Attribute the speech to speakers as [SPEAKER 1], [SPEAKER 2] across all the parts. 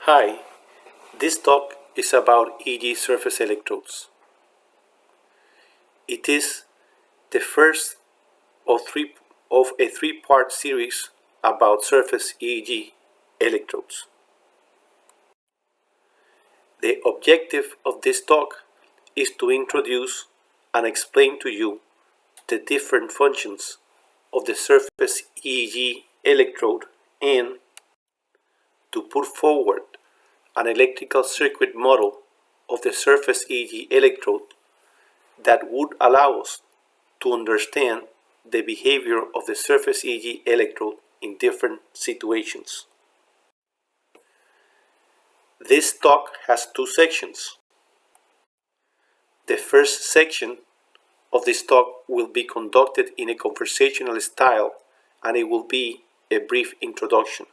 [SPEAKER 1] Hi, this talk is about EG surface electrodes. It is the first of a three-part series about surface EEG electrodes. The objective of this talk is to introduce and explain to you the different functions of the surface EEG electrode and to put forward an electrical circuit model of the surface EEG electrode that would allow us to understand the behavior of the surface EEG electrode in different situations. This talk has two sections. The first section of this talk will be conducted in a conversational style, and it will be a brief introduction.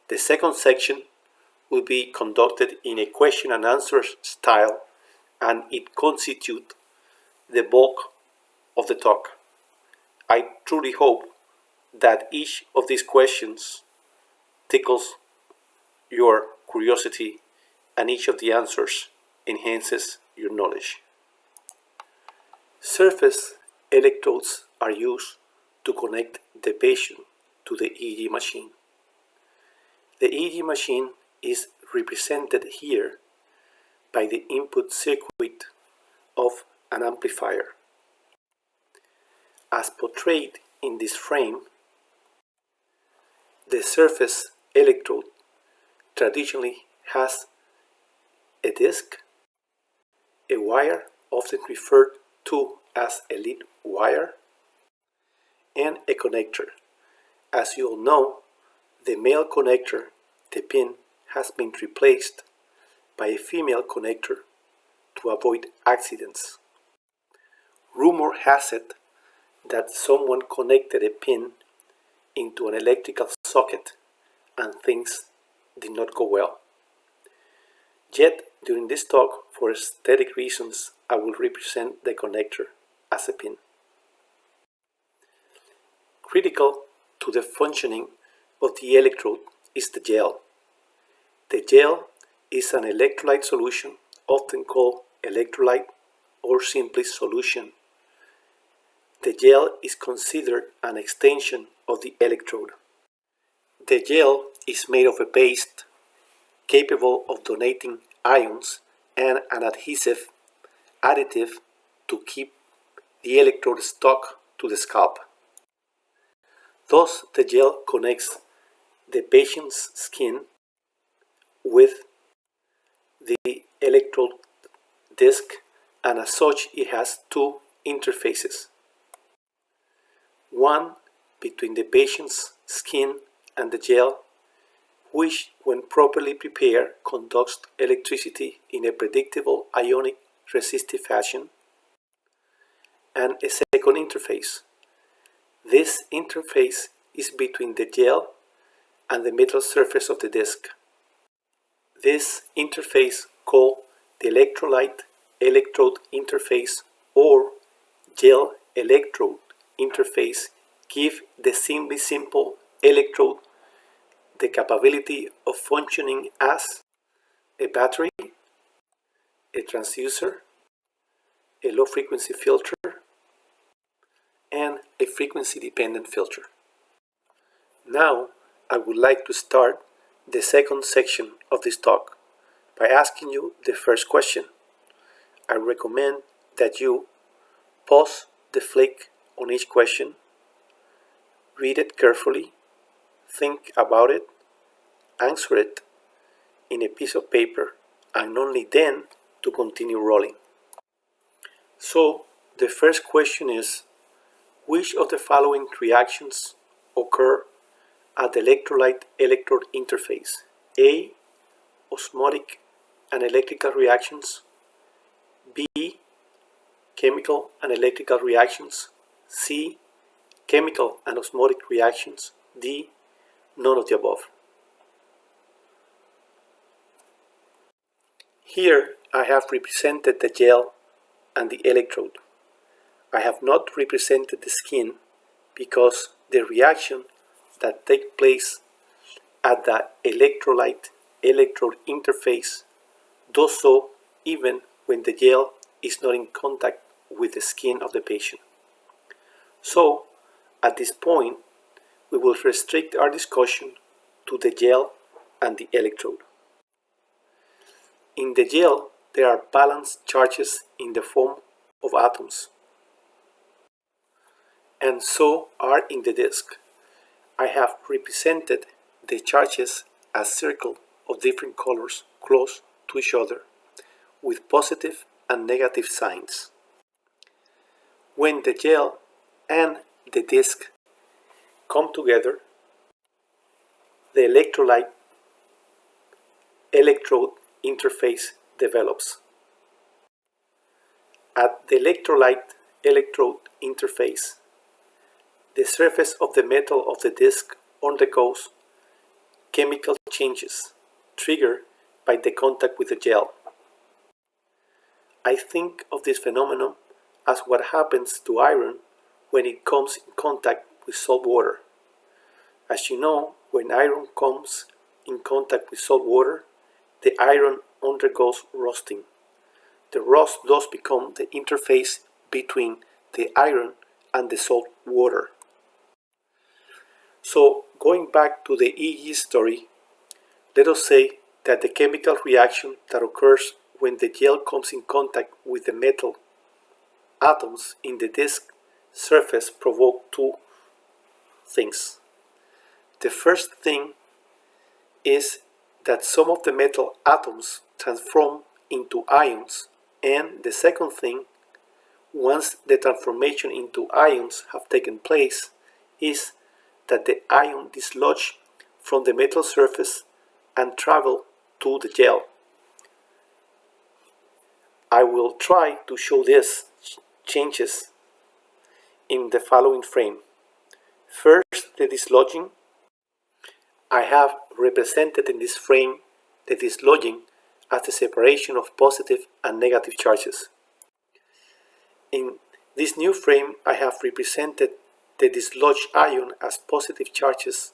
[SPEAKER 1] The second section will be conducted in a question and answer style, and it constitutes the bulk of the talk. I truly hope that each of these questions tickles your curiosity and each of the answers enhances your knowledge. Surface electrodes are used to connect the patient to the EEG machine. The EEG machine is represented here by the input circuit of an amplifier. As portrayed in this frame, the surface electrode traditionally has a disc, a wire often referred to as a lead wire, and a connector. As you all know, the male connector, the pin, has been replaced by a female connector to avoid accidents. Rumor has it that someone connected a pin into an electrical socket and things did not go well. Yet, during this talk, for aesthetic reasons, I will represent the connector as a pin. Critical to the functioning of the electrode is the gel. The gel is an electrolyte solution, often called electrolyte or simply solution. The gel is considered an extension of the electrode. The gel is made of a paste capable of donating ions and an additive to keep the electrode stuck to the scalp. Thus, the gel connects the patient's skin with the electrode disc, and as such it has two interfaces. One between the patient's skin and the gel, which when properly prepared conducts electricity in a predictable ionic resistive fashion, and a second interface. This interface is between the gel and the metal surface of the disc. This interface, called the electrolyte electrode interface or gel electrode interface, gives the simple electrode the capability of functioning as a battery, a transducer, a low frequency filter, and a frequency dependent filter. Now I would like to start the second section of this talk by asking you the first question. I recommend that you pause the flick on each question, read it carefully, think about it, answer it in a piece of paper, and only then to continue rolling. So the first question is, which of the following reactions occur at the electrolyte electrode interface? A. Osmotic and electrical reactions. B. Chemical and electrical reactions. C. Chemical and osmotic reactions. D. None of the above. Here I have represented the gel and the electrode. I have not represented the skin because the reaction that takes place at the electrolyte-electrode interface does so even when the gel is not in contact with the skin of the patient. So, at this point, we will restrict our discussion to the gel and the electrode. In the gel, there are balanced charges in the form of atoms, and so are in the disc. I have represented the charges as circles of different colors close to each other, with positive and negative signs. When the gel and the disc come together, the electrolyte-electrode interface develops. At the electrolyte-electrode interface, the surface of the metal of the disc undergoes chemical changes triggered by the contact with the gel. I think of this phenomenon as what happens to iron when it comes in contact with salt water. As you know, when iron comes in contact with salt water, the iron undergoes rusting. The rust does become the interface between the iron and the salt water. So, going back to the EEG story, let us say that the chemical reaction that occurs when the gel comes in contact with the metal atoms in the disc surface provoke two things. The first thing is that some of the metal atoms transform into ions, and the second thing, once the transformation into ions have taken place, is that the ion dislodge from the metal surface and travel to the gel. I will try to show these changes in the following frame. First, the dislodging. I have represented in this frame the dislodging as the separation of positive and negative charges. In this new frame, I have represented the dislodged ion as positive charges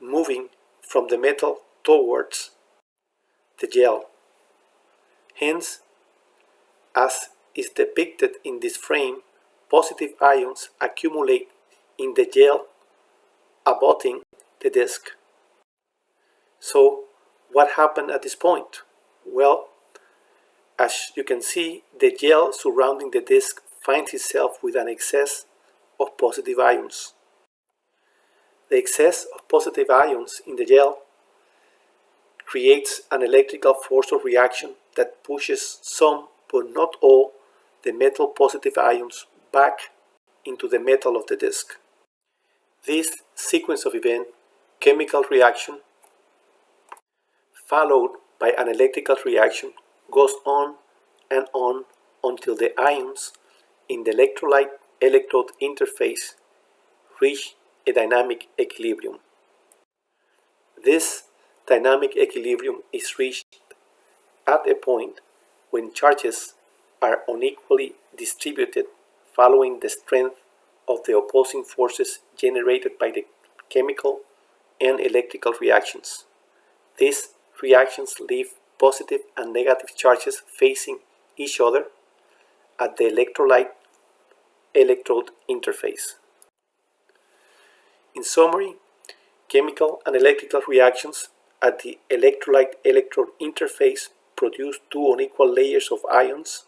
[SPEAKER 1] moving from the metal towards the gel. Hence, as is depicted in this frame, positive ions accumulate in the gel abutting the disc. So, what happened at this point? Well, as you can see, the gel surrounding the disc finds itself with an excess of positive ions. The excess of positive ions in the gel creates an electrical force of reaction that pushes some, but not all, the metal positive ions back into the metal of the disc. This sequence of events, chemical reaction followed by an electrical reaction, goes on and on until the ions in the electrolyte-electrode interface reach a dynamic equilibrium. This dynamic equilibrium is reached at a point when charges are unequally distributed following the strength of the opposing forces generated by the chemical and electrical reactions. These reactions leave positive and negative charges facing each other at the electrolyte-electrode interface. In summary, chemical and electrical reactions at the electrolyte-electrode interface produce two unequal layers of ions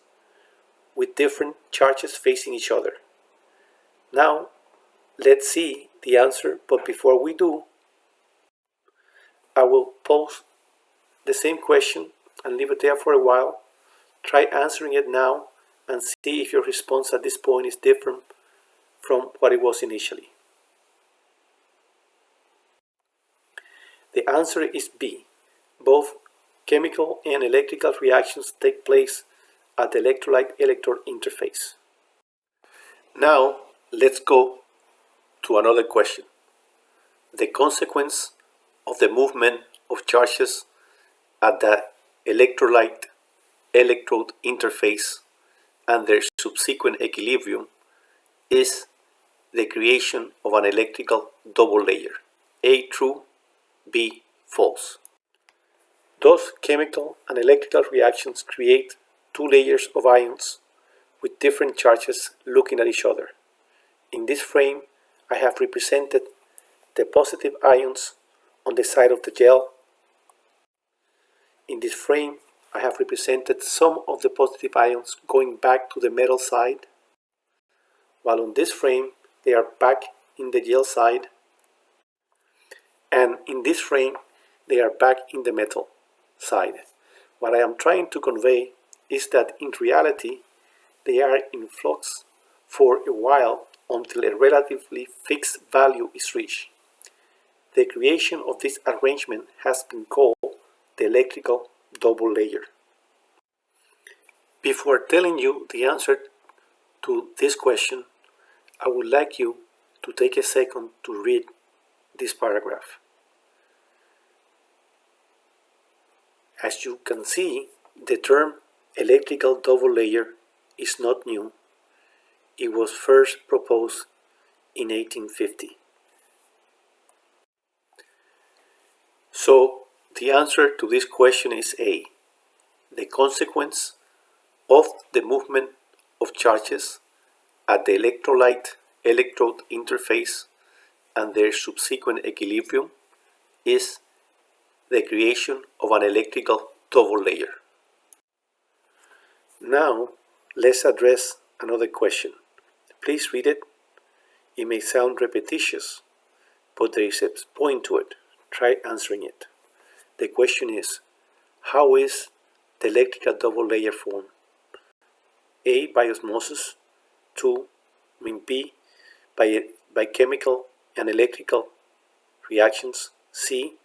[SPEAKER 1] with different charges facing each other. Now, let's see the answer, but before we do, I will pose the same question and leave it there for a while. Try answering it now and see if your response at this point is different from what it was initially. The answer is B. Both chemical and electrical reactions take place at the electrolyte-electrode interface. Now, let's go to another question. The consequence of the movement of charges at the electrolyte-electrode interface and their subsequent equilibrium is the creation of an electrical double layer. A true, B false. Thus, chemical and electrical reactions create two layers of ions with different charges looking at each other. In this frame, I have represented the positive ions on the side of the gel. In this frame, I have represented some of the positive ions going back to the metal side, while on this frame, they are back in the gel side, and in this frame, they are back in the metal side. What I am trying to convey is that in reality, they are in flux for a while until a relatively fixed value is reached. The creation of this arrangement has been called the electrical double layer. Before telling you the answer to this question, I would like you to take a second to read this paragraph. As you can see, the term electrical double layer is not new. It was first proposed in 1850. So, the answer to this question is A. The consequence of the movement of charges at the electrolyte-electrode interface and their subsequent equilibrium is the creation of an electrical double layer. Now, let's address another question. Please read it. It may sound repetitious, but there is a point to it. Try answering it. The question is, how is the electrical double layer formed? A, by osmosis. 2, B, by chemical and electrical reactions. C,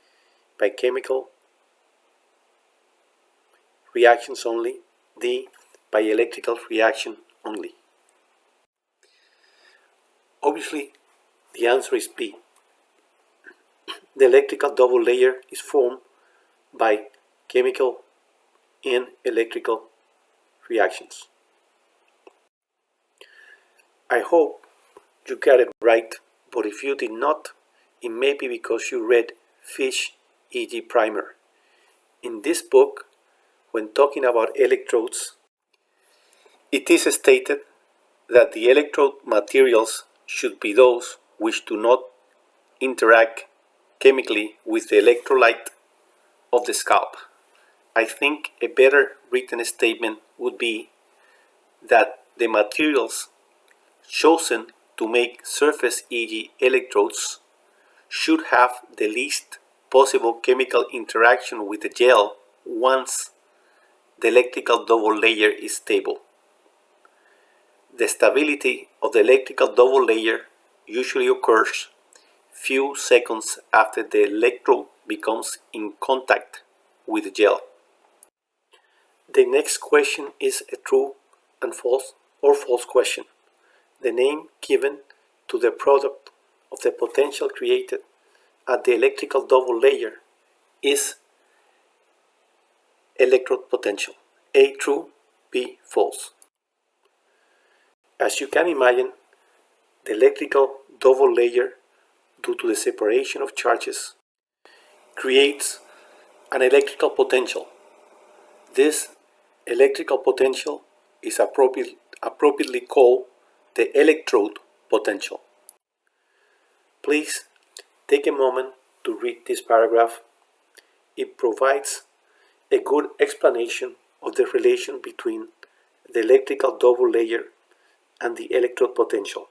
[SPEAKER 1] by chemical reactions only. D, by electrical reaction only. Obviously, the answer is B. The electrical double layer is formed by chemical and electrical reactions. I hope you got it right, but if you did not, it may be because you read Fish E.G. Primer. In this book, when talking about electrodes, it is stated that the electrode materials should be those which do not interact chemically with the electrolyte of the scalp. I think a better written statement would be that the materials chosen to make surface EG electrodes should have the least possible chemical interaction with the gel once the electrical double layer is stable. The stability of the electrical double layer usually occurs few seconds after the electrode becomes in contact with the gel. The next question is a true and false or false question. The name given to the product of the potential created at the electrical double layer is electrode potential. A true, B false. As you can imagine, the electrical double layer, due to the separation of charges, creates an electrical potential. This electrical potential is appropriately called the electrode potential. Please take a moment to read this paragraph. It provides a good explanation of the relation between the electrical double layer and the electrode potential.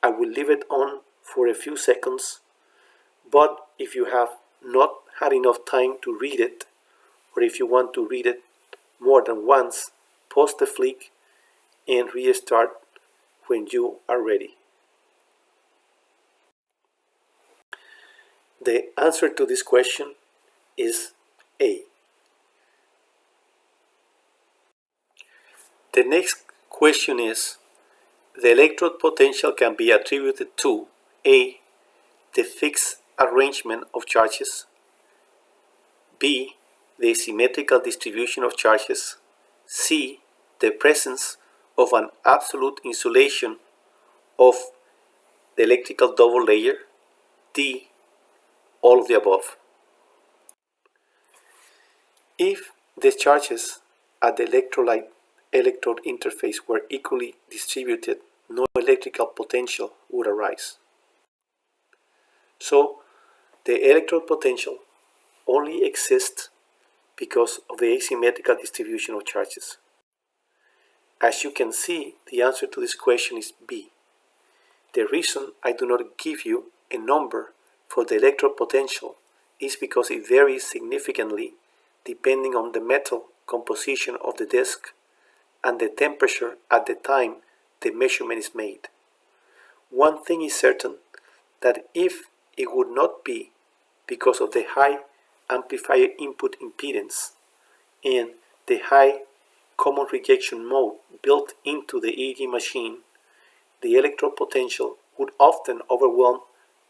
[SPEAKER 1] I will leave it on for a few seconds, but if you have not had enough time to read it, or if you want to read it more than once, pause the flick and restart when you are ready. The answer to this question is A. The next question is, the electrode potential can be attributed to A. the fixed arrangement of charges, B. the symmetrical distribution of charges, C. the presence of an absolute insulation of the electrical double layer, D. all of the above. If the charges at the electrolyte-electrode interface were equally distributed, no electrical potential would arise. So, the electrode potential only exists because of the asymmetrical distribution of charges. As you can see, the answer to this question is B. The reason I do not give you a number for the electrode potential is because it varies significantly depending on the metal composition of the disc and the temperature at the time the measurement is made. One thing is certain, that if it would not be because of the high amplifier input impedance and the high common rejection mode built into the EEG machine, the electrode potential would often overwhelm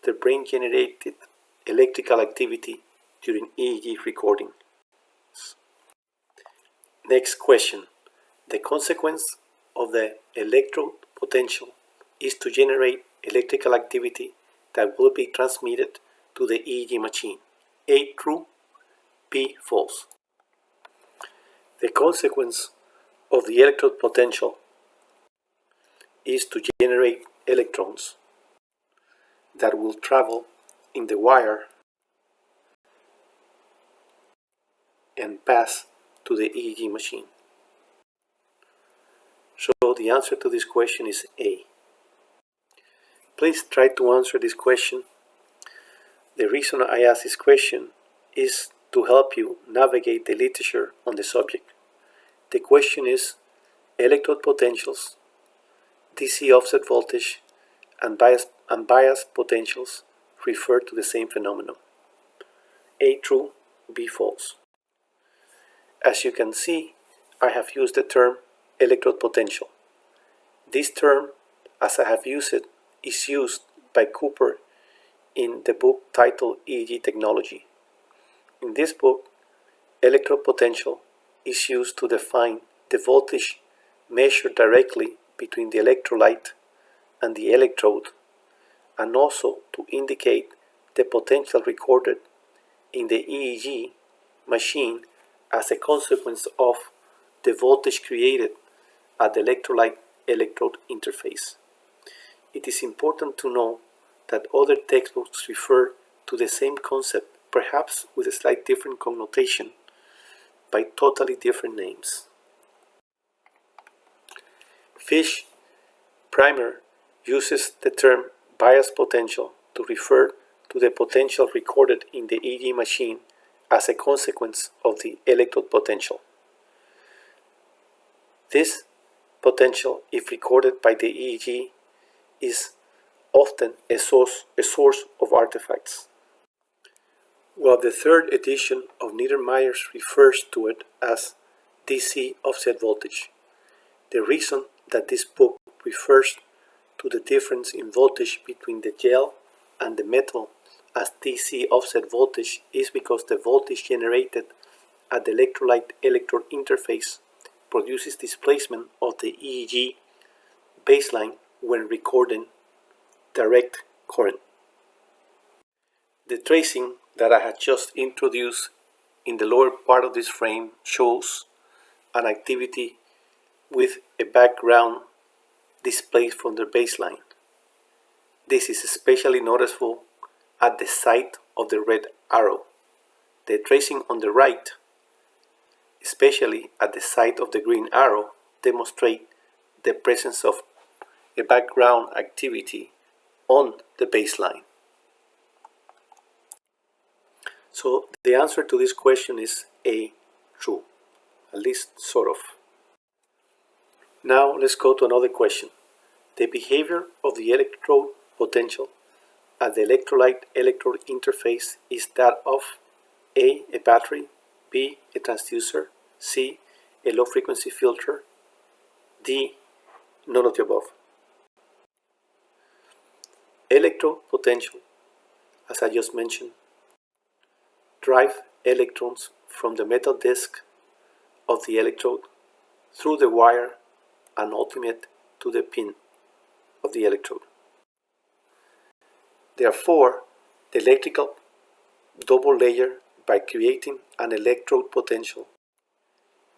[SPEAKER 1] the brain-generated electrical activity during EEG recording. Next question. The consequence of the electrode potential is to generate electrical activity that will be transmitted to the EEG machine. A true, B false. The consequence of the electrode potential is to generate electrons that will travel in the wire and pass to the EEG machine. So the answer to this question is A. Please try to answer this question. The reason I ask this question is to help you navigate the literature on the subject. The question is electrode potentials, DC offset voltage, and bias potentials refer to the same phenomenon. A true, B false. As you can see, I have used the term electrode potential. This term, as I have used it, is used by Cooper in the book titled EEG Technology. In this book, electrode potential is used to define the voltage measured directly between the electrolyte and the electrode, and also to indicate the potential recorded in the EEG machine as a consequence of the voltage created at the electrolyte-electrode interface. It is important to know that other textbooks refer to the same concept, perhaps with a slight different connotation, by totally different names. Fish Primer uses the term bias potential to refer to the potential recorded in the EEG machine as a consequence of the electrode potential. This potential, if recorded by the EEG, is often a source of artifacts, while the third edition of Niedermeyer's refers to it as DC offset voltage. The reason that this book refers to the difference in voltage between the gel and the metal as DC offset voltage is because the voltage generated at the electrolyte-electrode interface produces displacement of the EEG baseline when recording direct current. The tracing that I had just introduced in the lower part of this frame shows an activity with a background displaced from the baseline. This is especially noticeable at the site of the red arrow. The tracing on the right, especially at the site of the green arrow, demonstrate the presence of a background activity on the baseline. So the answer to this question is A, true, at least sort of. Now let's go to another question. The behavior of the electrode potential at the electrolyte-electrode interface is that of A, a battery, B, a transducer, C, a low-frequency filter, D, none of the above. Electrode potential, as I just mentioned, drive electrons from the metal disc of the electrode through the wire and ultimate to the pin of the electrode. Therefore, the electrical double layer by creating an electrode potential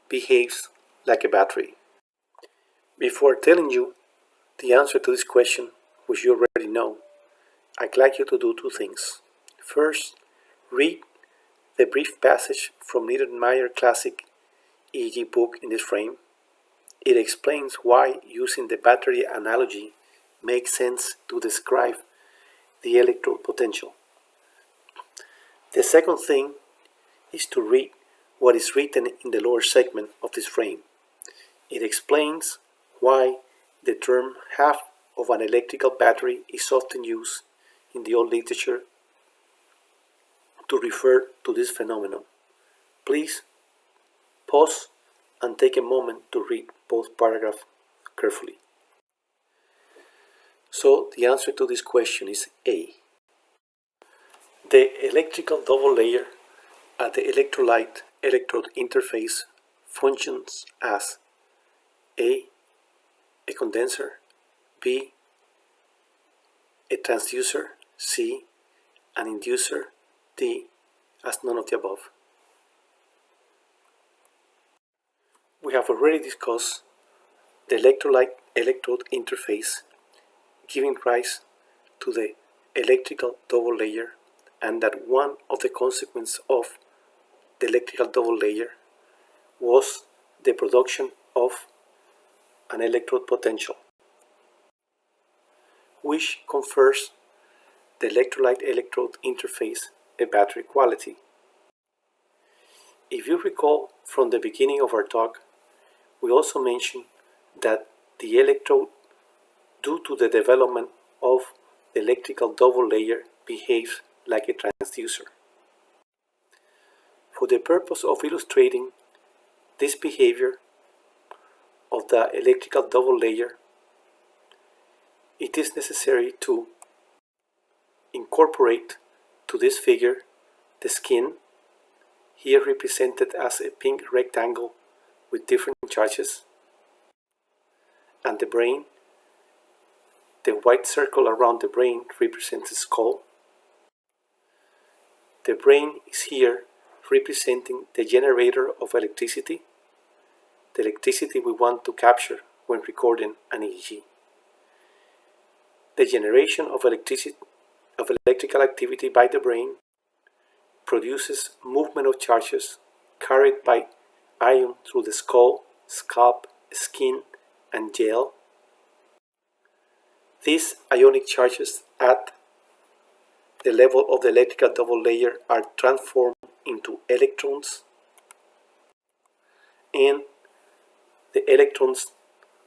[SPEAKER 1] behaves like a battery? Before telling you the answer to this question, which you already know, I'd like you to do two things. First, read the brief passage from Niedermeyer Classic EEG book in this frame. It explains why using the battery analogy makes sense to describe the electrode potential. The second thing is to read what is written in the lower segment of this frame. It explains why the term half of an electrical battery is often used in the old literature to refer to this phenomenon. Please pause and take a moment to read both paragraphs carefully. So the answer to this question is A. The electrical double layer at the electrolyte electrode interface functions as A. a condenser, B. a transducer, C. an inducer, D. as none of the above. We have already discussed the electrolyte electrode interface giving rise to the electrical double layer, and that one of the consequences of the electrical double layer was the production of an electrode potential, which confers the electrolyte electrode interface a battery quality. If you recall from the beginning of our talk, we also mentioned that the electrode, due to the development of the electrical double layer, behaves like a transducer. For the purpose of illustrating this behavior of the electrical double layer, it is necessary to incorporate to this figure the skin, here represented as a pink rectangle with different charges, and the brain. The white circle around the brain represents the skull. The brain is here representing the generator of electricity, the electricity we want to capture when recording an EEG. The generation of electrical activity by the brain produces movement of charges carried by ion through the skull, scalp, skin, and gel. These ionic charges at the level of the electrical double layer are transformed into electrons, and the electrons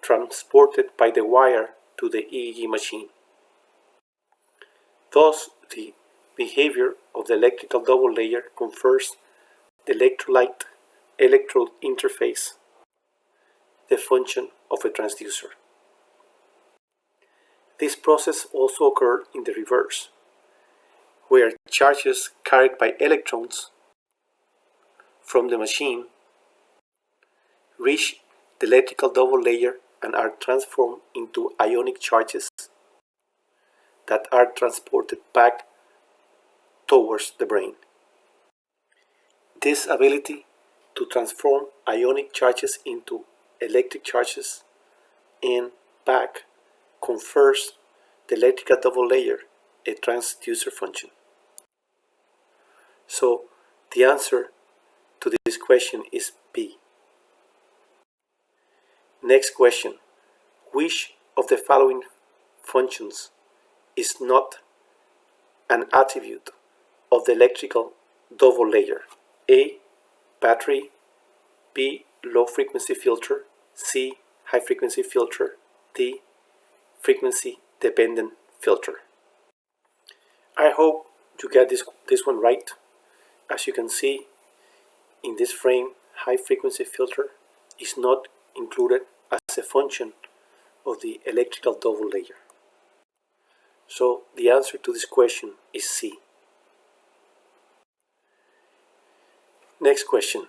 [SPEAKER 1] transported by the wire to the EEG machine. Thus, the behavior of the electrical double layer confers the electrolyte electrode interface the function of a transducer. This process also occurred in the reverse, where charges carried by electrons from the machine reach the electrical double layer and are transformed into ionic charges that are transported back towards the brain. This ability to transform ionic charges into electric charges and back confers the electrical double layer a transducer function. So the answer to this question is B. Next question. Which of the following functions is not an attribute of the electrical double layer? A. Battery, B. Low frequency filter, C. High frequency filter, D. Frequency dependent filter. I hope you get this one right. As you can see in this frame, high frequency filter is not included as a function of the electrical double layer. So the answer to this question is C. Next question.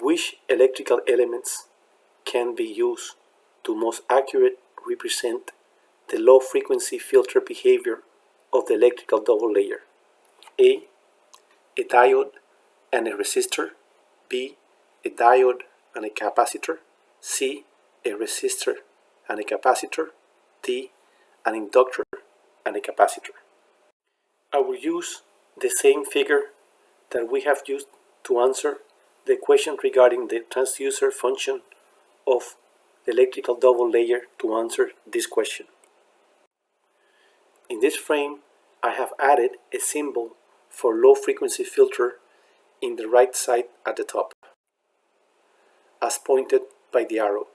[SPEAKER 1] Which electrical elements can be used to most accurately represent the low frequency filter behavior of the electrical double layer? A. a diode and a resistor, B, a diode and a capacitor, C, a resistor and a capacitor, D, an inductor and a capacitor. I will use the same figure that we have used to answer the question regarding the transducer function of the electrical double layer to answer this question. In this frame, I have added a symbol for low frequency filter in the right side at the top, as pointed by the arrow.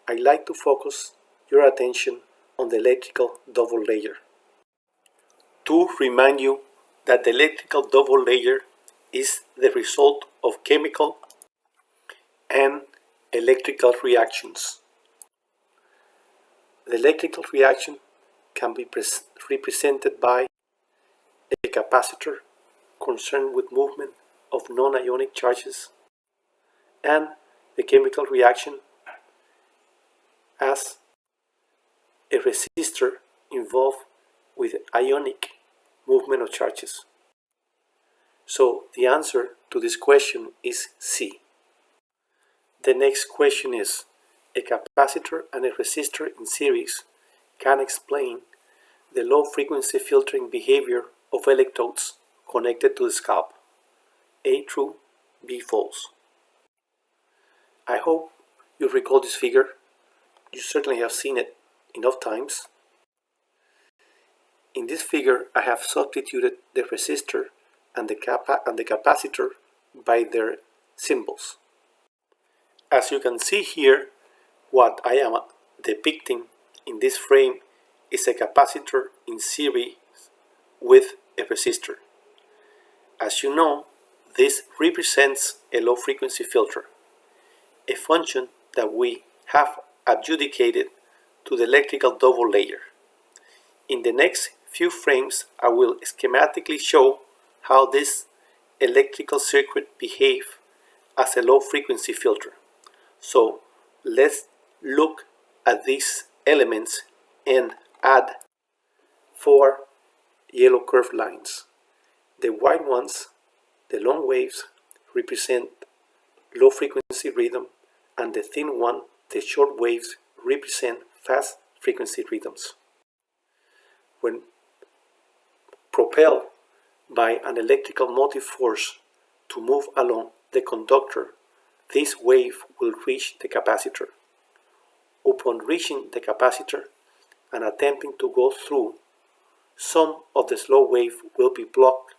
[SPEAKER 1] I'd like to focus your attention on the electrical double layer. To remind you that the electrical double layer is the result of chemical and electrical reactions. The electrical reaction can be represented by a capacitor concerned with movement of non-ionic charges, and the chemical reaction as a resistor involved with ionic movement of charges. So the answer to this question is C. The next question is, a capacitor and a resistor in series can explain the low frequency filtering behavior of electrodes connected to the scalp. A true, B false. I hope you recall this figure. You certainly have seen it enough times. In this figure, I have substituted the resistor and the capacitor by their symbols. As you can see here, what I am depicting in this frame is a capacitor in series with a resistor. As you know, this represents a low frequency filter, a function that we have adjudicated to the electrical double layer. In the next few frames, I will schematically show how this electrical circuit behaves as a low frequency filter. So let's look at these elements and add 4 yellow curved lines. The white ones, the long waves, represent low frequency rhythm, and the thin one, the short waves, represent fast frequency rhythms. When propelled by an electrical motive force to move along the conductor, this wave will reach the capacitor. Upon reaching the capacitor and attempting to go through, some of the slow wave will be blocked,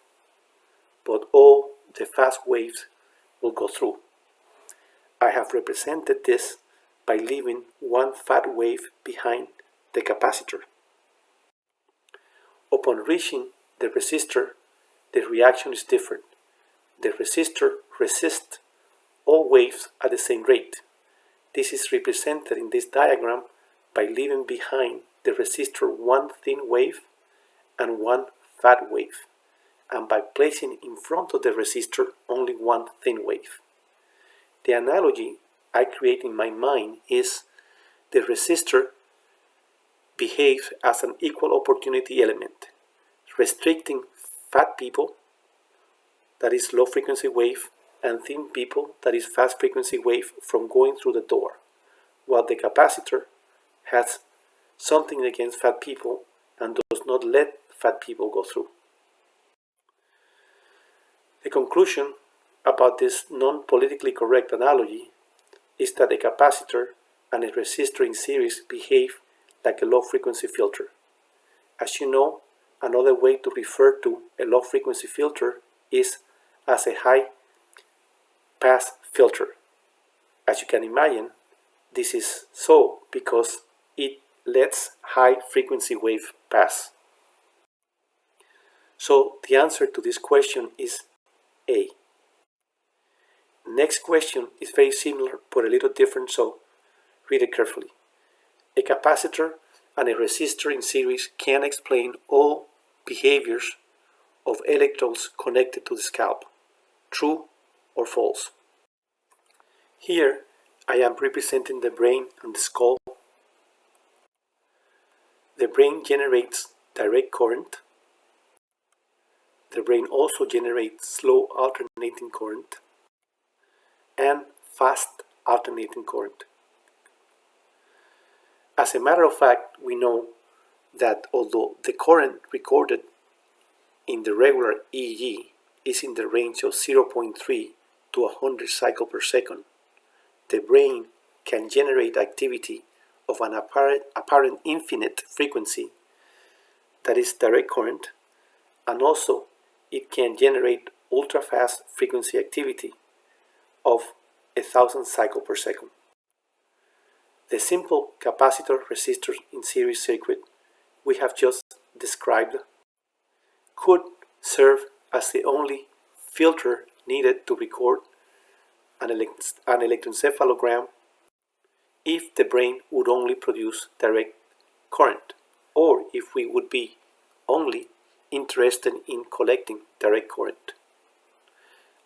[SPEAKER 1] but all the fast waves will go through. I have represented this by leaving one fat wave behind the capacitor. Upon reaching the resistor, the reaction is different. The resistor resists all waves at the same rate. This is represented in this diagram by leaving behind the resistor one thin wave and one fat wave, and by placing in front of the resistor only one thin wave. The analogy I create in my mind is the resistor behaves as an equal opportunity element, restricting fat people, that is low frequency wave, and thin people, that is fast frequency wave, from going through the door, while the capacitor has something against fat people and does not let fat people go through. The conclusion about this non-politically correct analogy is that a capacitor and a resistor in series behave like a low frequency filter. As you know, another way to refer to a low frequency filter is as a high pass filter. As you can imagine, this is so because it lets high frequency wave pass. So the answer to this question is A. Next question is very similar but a little different, so read it carefully. A capacitor and a resistor in series can explain all behaviors of electrodes connected to the scalp. True or false? Here I am representing the brain and the skull. The brain generates direct current. the brain also generates slow alternating current and fast alternating current. As a matter of fact, we know that although the current recorded in the regular EEG is in the range of 0.3 to 100 cycles per second, the brain can generate activity of an apparent infinite frequency, that is direct current, and also it can generate ultra-fast frequency activity of 1000 cycles per second. The simple capacitor resistor in series circuit we have just described could serve as the only filter needed to record an electroencephalogram if the brain would only produce direct current, or if we would be only interested in collecting direct current.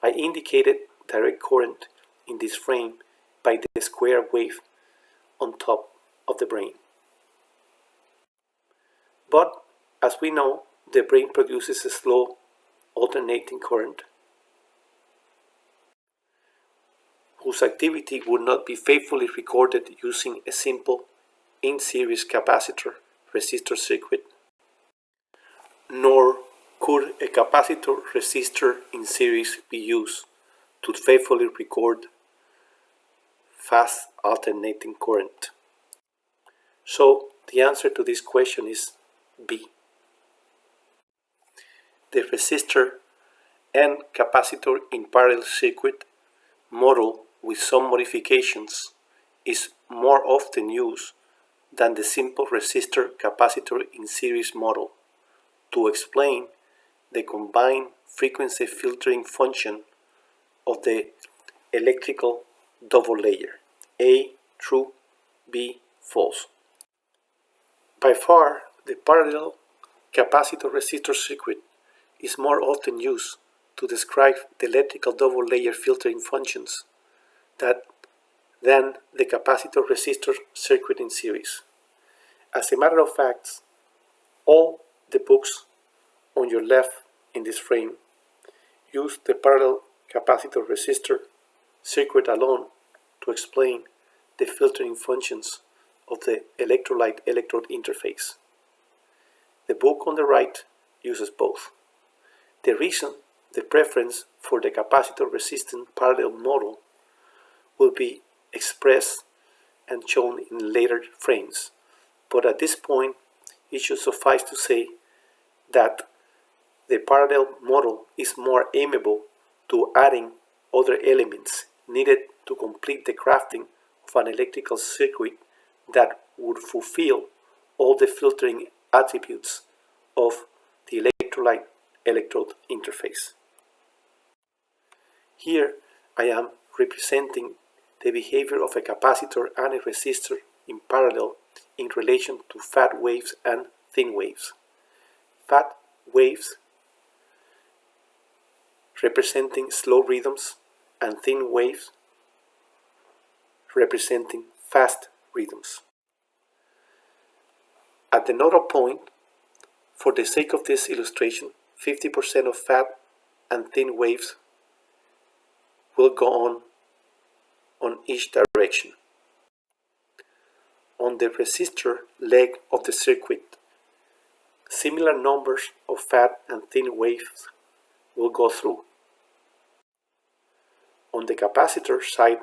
[SPEAKER 1] I indicated direct current in this frame by the square wave on top of the brain. But as we know, the brain produces a slow alternating current whose activity would not be faithfully recorded using a simple in-series capacitor resistor circuit, nor could a capacitor resistor in series be used to faithfully record fast alternating current. So the answer to this question is B. The resistor and capacitor in parallel circuit model with some modifications is more often used than the simple resistor capacitor in series model to explain the combined frequency filtering function of the electrical double layer, A true, B false. By far, the parallel capacitor resistor circuit is more often used to describe the electrical double layer filtering functions than the capacitor resistor circuit in series. As a matter of fact, all the books on your left in this frame use the parallel capacitor resistor circuit alone to explain the filtering functions of the electrolyte-electrode interface. The book on the right uses both. The reason the preference for the capacitor-resistant parallel model will be expressed and shown in later frames, but at this point it should suffice to say that the parallel model is more amenable to adding other elements needed to complete the crafting of an electrical circuit that would fulfill all the filtering attributes of the electrolyte-electrode interface. Here I am representing the behavior of a capacitor and a resistor in parallel in relation to fat waves and thin waves. Fat waves representing slow rhythms and thin waves representing fast rhythms. At the nodal point, for the sake of this illustration, 50% of fat and thin waves will go on each direction. On the resistor leg of the circuit, similar numbers of fat and thin waves will go through. On the capacitor side,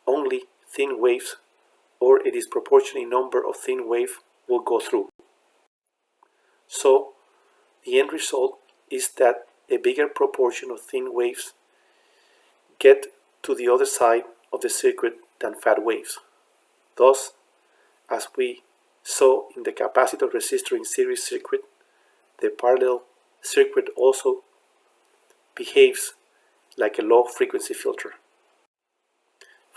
[SPEAKER 1] only thin waves or a disproportionate number of thin waves will go through. So the end result is that a bigger proportion of thin waves get to the other side of the circuit than fat waves. Thus, as we saw in the capacitor resistor in series circuit, the parallel circuit also behaves like a low frequency filter.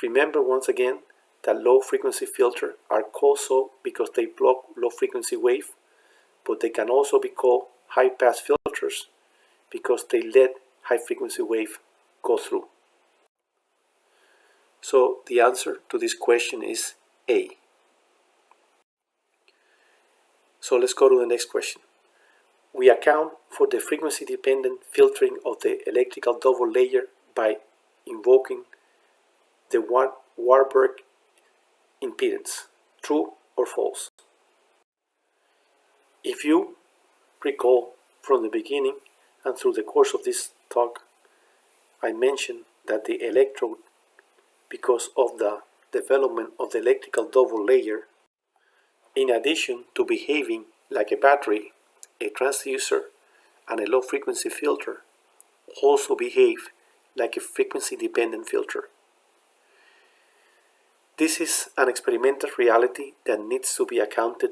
[SPEAKER 1] Remember once again that low frequency filters are called so because they block low frequency wave, but they can also be called high pass filters because they let high frequency wave go through. So the answer to this question is A. So let's go to the next question. we account for the frequency-dependent filtering of the electrical double layer by invoking the Warburg impedance, true or false. If you recall from the beginning and through the course of this talk, I mentioned that the electrode, because of the development of the electrical double layer, in addition to behaving like a battery, a transducer, and a low-frequency filter, also behave like a frequency-dependent filter. This is an experimental reality that needs to be accounted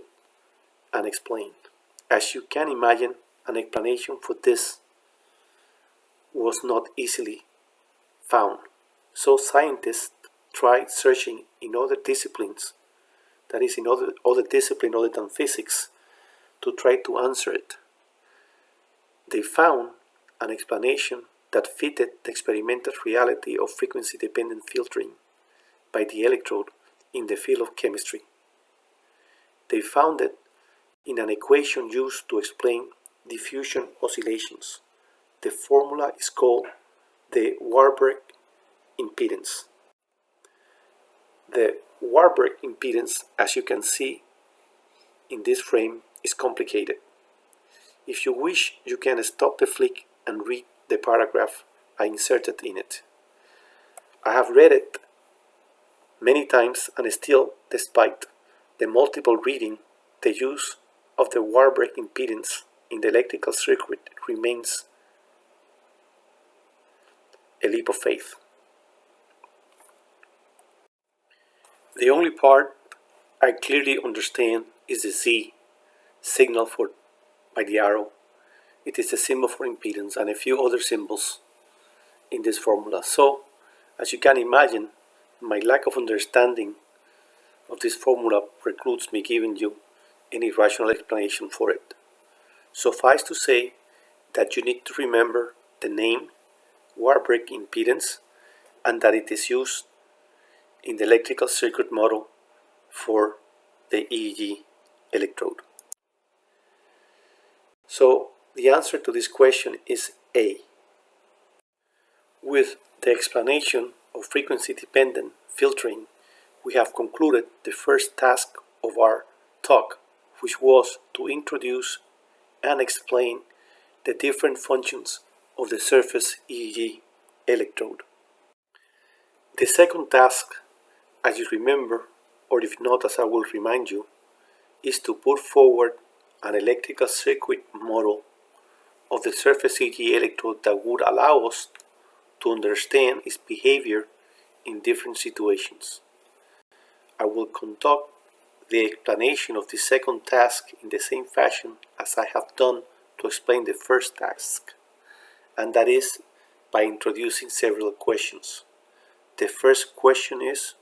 [SPEAKER 1] and explained. As you can imagine, an explanation for this was not easily found, so scientists tried searching in other disciplines, that is in other disciplines other than physics, to try to answer it. They found an explanation that fitted the experimental reality of frequency-dependent filtering by the electrode in the field of chemistry. They found it in an equation used to explain diffusion oscillations. The formula is called the Warburg impedance. The Warburg impedance, as you can see in this frame, is complicated. If you wish, you can stop the flick and read the paragraph I inserted in it. I have read it many times, and still, despite the multiple reading, the use of the Warburg impedance in the electrical circuit remains a leap of faith. The only part I clearly understand is the Z signal by the arrow. It is a symbol for impedance and a few other symbols in this formula. So, as you can imagine, my lack of understanding of this formula precludes me giving you any rational explanation for it. Suffice to say that you need to remember the name Warburg impedance and that it is used in the electrical circuit model for the EEG electrode. So the answer to this question is A. With the explanation of frequency-dependent filtering, we have concluded the first task of our talk, which was to introduce and explain the different functions of the surface EEG electrode. The second task, as you remember, or if not as I will remind you, is to put forward an electrical circuit model of the surface EEG electrode that would allow us to understand its behavior in different situations. I will conduct the explanation of the second task in the same fashion as I have done to explain the first task, and that is by introducing several questions. The first question is: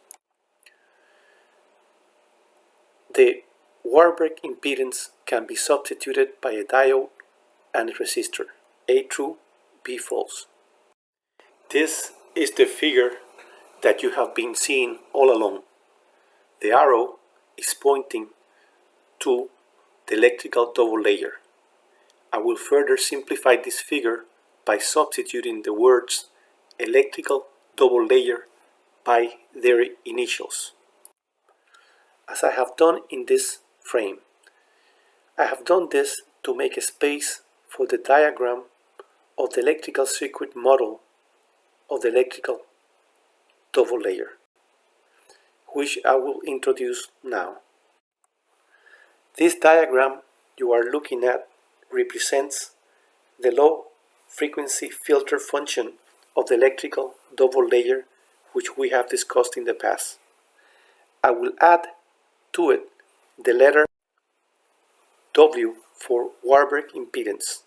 [SPEAKER 1] the Warburg impedance can be substituted by a diode and a resistor, A true, B false. This is the figure that you have been seeing all along. The arrow is pointing to the electrical double layer. I will further simplify this figure by substituting the words electrical double layer by their initials, as I have done in this frame. I have done this to make a space for the diagram of the electrical circuit model of the electrical double layer, which I will introduce now. This diagram you are looking at represents the low frequency filter function of the electrical double layer, which we have discussed in the past. I will add to it the letter W for Warburg impedance.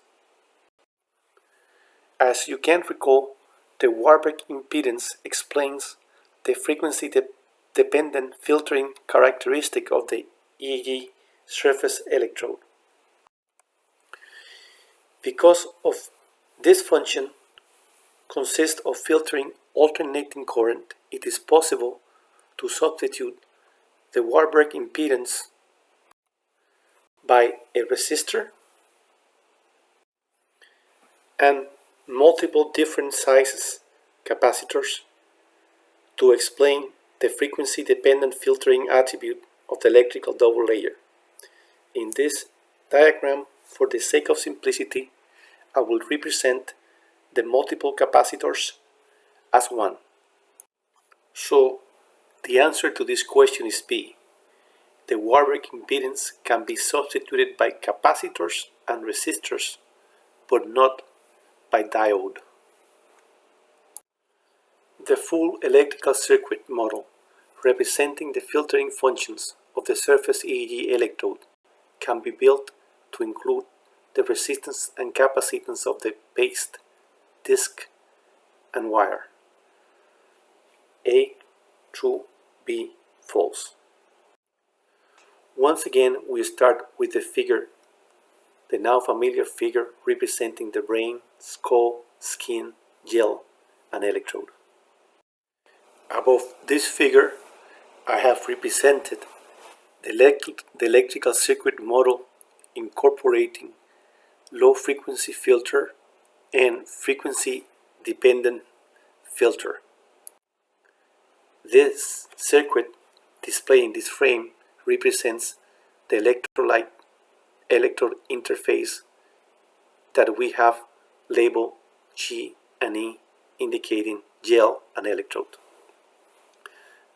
[SPEAKER 1] As you can recall, the Warburg impedance explains the frequency-dependent filtering characteristic of the EEG surface electrode. Because of this function consists of filtering alternating current, it is possible to substitute the Warburg impedance by a resistor and multiple different sizes capacitors to explain the frequency-dependent filtering attribute of the electrical double layer. In this diagram, for the sake of simplicity, I will represent the multiple capacitors as one. So, the answer to this question is B. The Warburg impedance can be substituted by capacitors and resistors, but not by diode. The full electrical circuit model representing the filtering functions of the surface EEG electrode can be built to include the resistance and capacitance of the paste, disc, and wire. A, true, B, false. Once again, we start with the figure, the now familiar figure representing the brain, skull, skin, gel, and electrode. Above this figure, I have represented the electrical circuit model incorporating low-frequency filter and frequency-dependent filter. This circuit displayed in this frame represents the electrode interface that we have labeled G and E, indicating gel and electrode.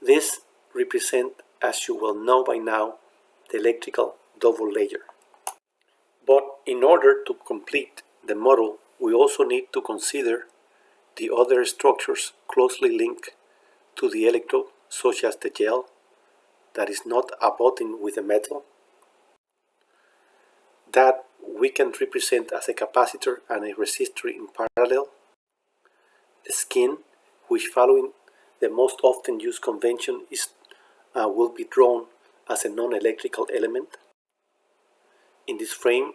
[SPEAKER 1] This represents, as you will know by now, the electrical double layer. But in order to complete the model, we also need to consider the other structures closely linked to the electrode, such as the gel that is not abutting with the metal, that we can represent as a capacitor and a resistor in parallel, the skin, which following the most often used convention will be drawn as a non-electrical element. In this frame,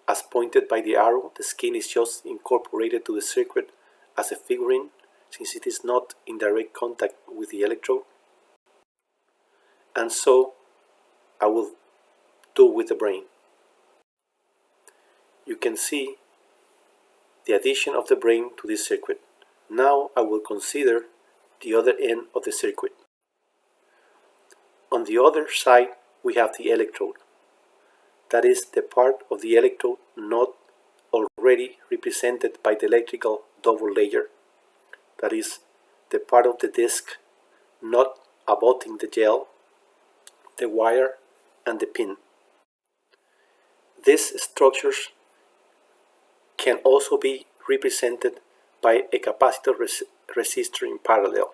[SPEAKER 1] as pointed by the arrow, the skin is just incorporated to the circuit as a figurine, since it is not in direct contact with the electrode. And so I will do with the brain. You can see the addition of the brain to this circuit. Now I will consider the other end of the circuit. On the other side, we have the electrode. That is the part of the electrode not already represented by the electrical double layer. That is the part of the disc not abutting the gel, the wire, and the pin. These structures can also be represented by a capacitor resistor in parallel.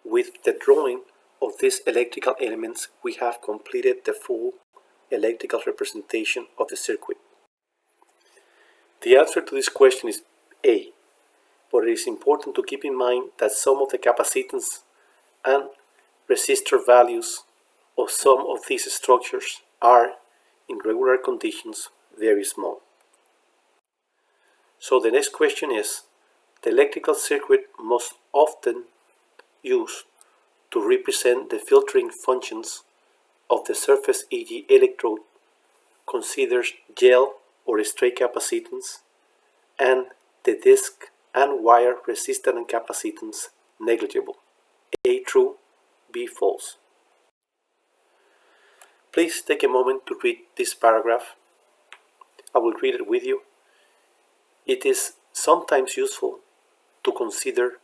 [SPEAKER 1] With the drawing of these electrical elements, we have completed the full electrical representation of the circuit. The answer to this question is A, but it is important to keep in mind that some of the capacitance and resistor values of some of these structures are, in regular conditions, very small. So the next question is, the electrical circuit most often used to represent the filtering functions of the surface EEG electrode considers gel or straight capacitance and the disc and wire resistance and capacitance negligible. A, true, B, false. Please take a moment to read this paragraph. I will read it with you. It is sometimes useful to consider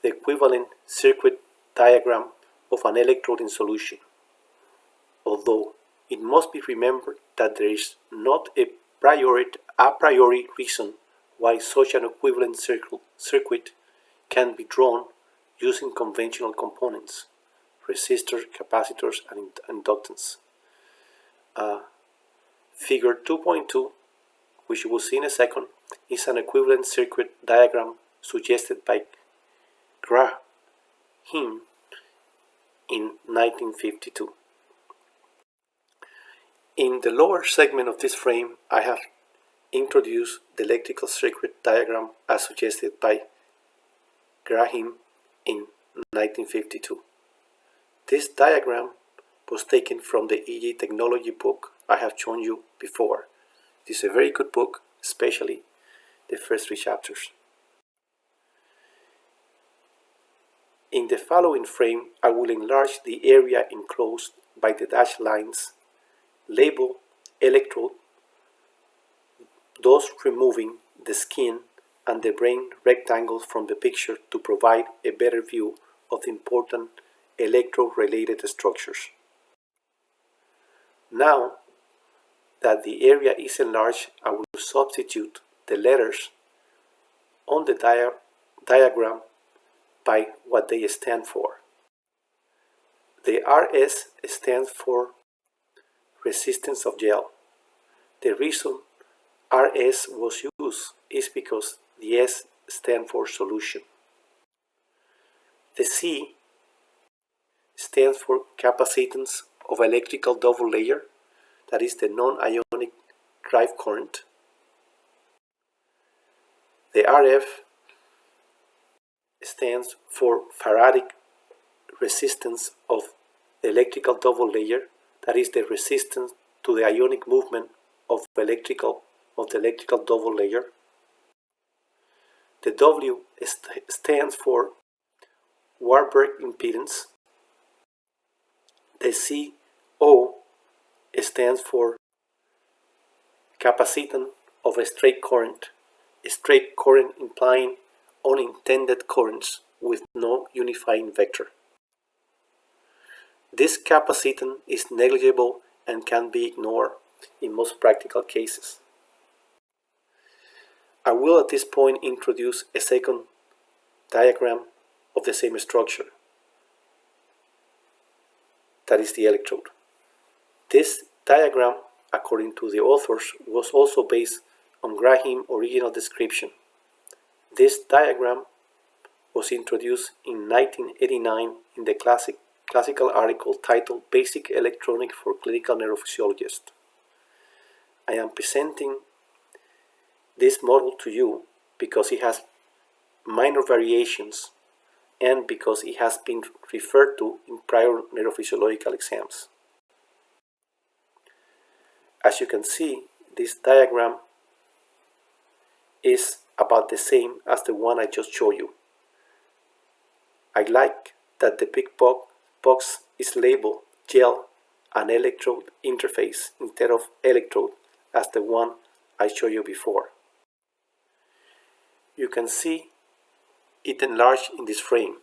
[SPEAKER 1] the equivalent circuit diagram of an electrode in solution, although it must be remembered that there is not a priori reason why such an equivalent circuit can be drawn using conventional components, resistors, capacitors, and inductance. Figure 2.2, which you will see in a second, is an equivalent circuit diagram suggested by Graham in 1952. In the lower segment of this frame, I have introduced the electrical circuit diagram as suggested by Graham in 1952. This diagram was taken from the EEG technology book I have shown you before. It is a very good book, especially the first 3 chapters. In the following frame, I will enlarge the area enclosed by the dashed lines, label electrode, thus removing the skin and the brain rectangles from the picture to provide a better view of the important electrode-related structures. Now that the area is enlarged, I will substitute the letters on the diagram by what they stand for. The RS stands for resistance of gel. The reason RS was used is because the S stands for solution. The C stands for capacitance of electrical double layer, that is the non-ionic drive current. The RF stands for faradic resistance of the electrical double layer, that is the resistance to the ionic movement of the electrical double layer. The W stands for Warburg impedance. The CO stands for capacitance of a straight current implying unintended currents with no unifying vector. This capacitance is negligible and can be ignored in most practical cases. I will at this point introduce a second diagram of the same structure, that is the electrode. This diagram, according to the authors, was also based on Graham's original description. This diagram was introduced in 1989 in the classical article titled Basic Electronics for Clinical Neurophysiologists. I am presenting this model to you because it has minor variations and because it has been referred to in prior neurophysiological exams. As you can see, this diagram is about the same as the one I just showed you. I like that the big box is labeled gel and electrode interface instead of electrode as the one I showed you before. You can see it enlarged in this frame.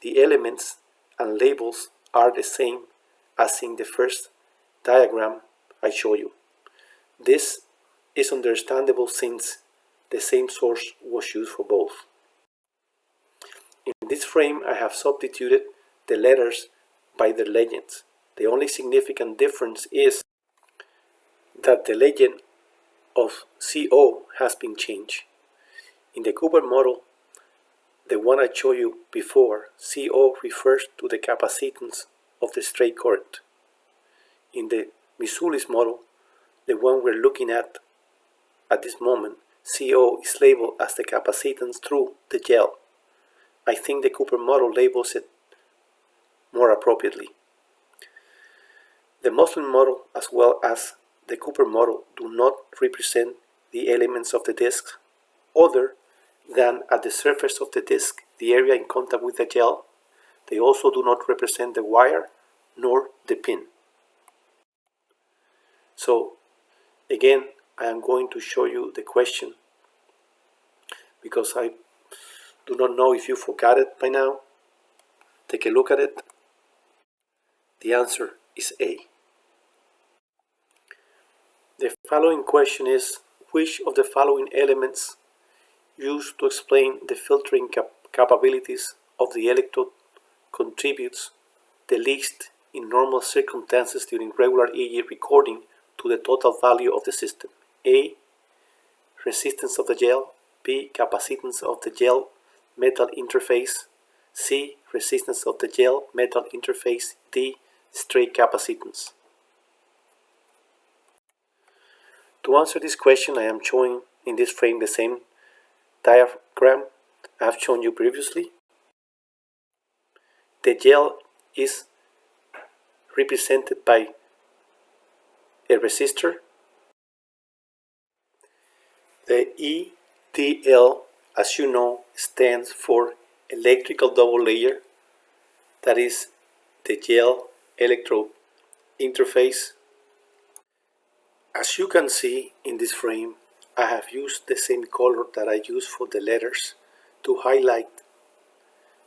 [SPEAKER 1] The elements and labels are the same as in the first diagram I showed you. This is understandable since the same source was used for both. In this frame I have substituted the letters by their legends. The only significant difference is that the legend of CO has been changed. In the Cooper model, the one I showed you before, CO refers to the capacitance of the straight current. In the Misulis model, the one we're looking at this moment, CO is labeled as the capacitance through the gel. I think the Cooper model labels it more appropriately. The Moslin model as well as the Cooper model do not represent the elements of the disk other than at the surface of the disk, the area in contact with the gel. They also do not represent the wire nor the pin. So again, I am going to show you the question because I do not know if you forgot it by now. Take a look at it. The answer is A. The following question is, which of the following elements used to explain the filtering capabilities of the electrode contributes the least in normal circumstances during regular EEG recording to the total value of the system? A. Resistance of the gel. B. Capacitance of the gel metal interface. C. Resistance of the gel metal interface. D. Straight capacitance. To answer this question, I am showing in this frame the same diagram I have shown you previously. The gel is represented by a resistor. The E DL, as you know, stands for electrical double layer, that is the gel electrode interface. As you can see in this frame, I have used the same color that I use for the letters to highlight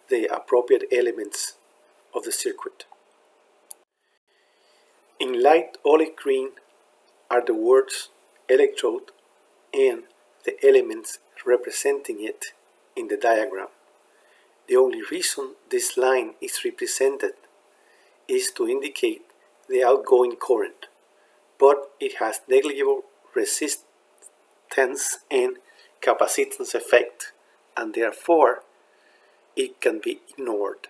[SPEAKER 1] the appropriate elements of the circuit. In light olive green are the words electrode and the elements representing it in the diagram. The only reason this line is represented is to indicate the outgoing current, but it has negligible resistance and capacitance effect, and therefore it can be ignored.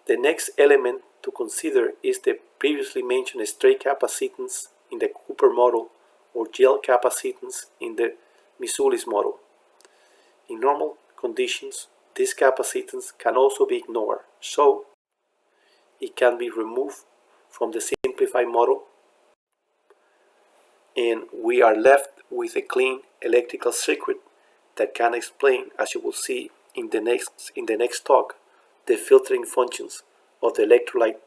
[SPEAKER 1] The next element to consider is the previously mentioned straight capacitance in the Cooper model or gel capacitance in the Misulis model. In normal conditions, this capacitance can also be ignored, so it can be removed from the simplified model, and we are left with a clean electrical circuit that can explain, as you will see in the next talk, the filtering functions of the electrolyte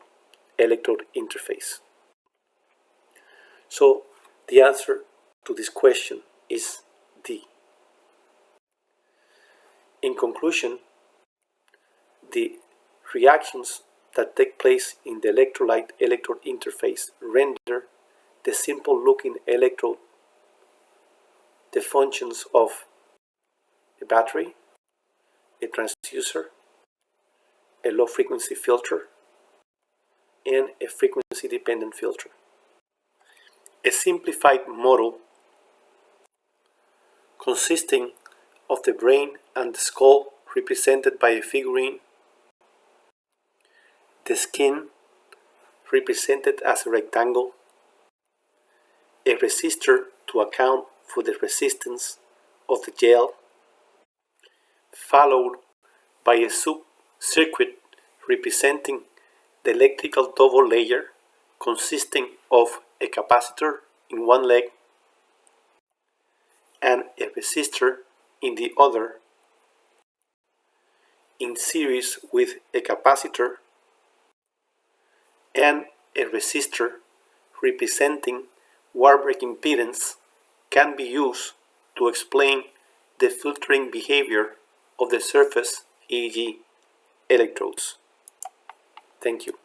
[SPEAKER 1] electrode interface. So the answer to this question is D. In conclusion, the reactions that take place in the electrolyte electrode interface render the simple looking electrode the functions of a battery, a transducer, a low frequency filter, and a frequency dependent filter. A simplified model consisting of the brain and the skull represented by a figurine, the skin represented as a rectangle, a resistor to account for the resistance of the gel, followed by a sub-circuit representing the electrical double layer consisting of a capacitor in one leg and a resistor in the other, in series with a capacitor and a resistor representing Warburg impedance, can be used to explain the filtering behavior of the surface, e.g., electrodes. Thank you.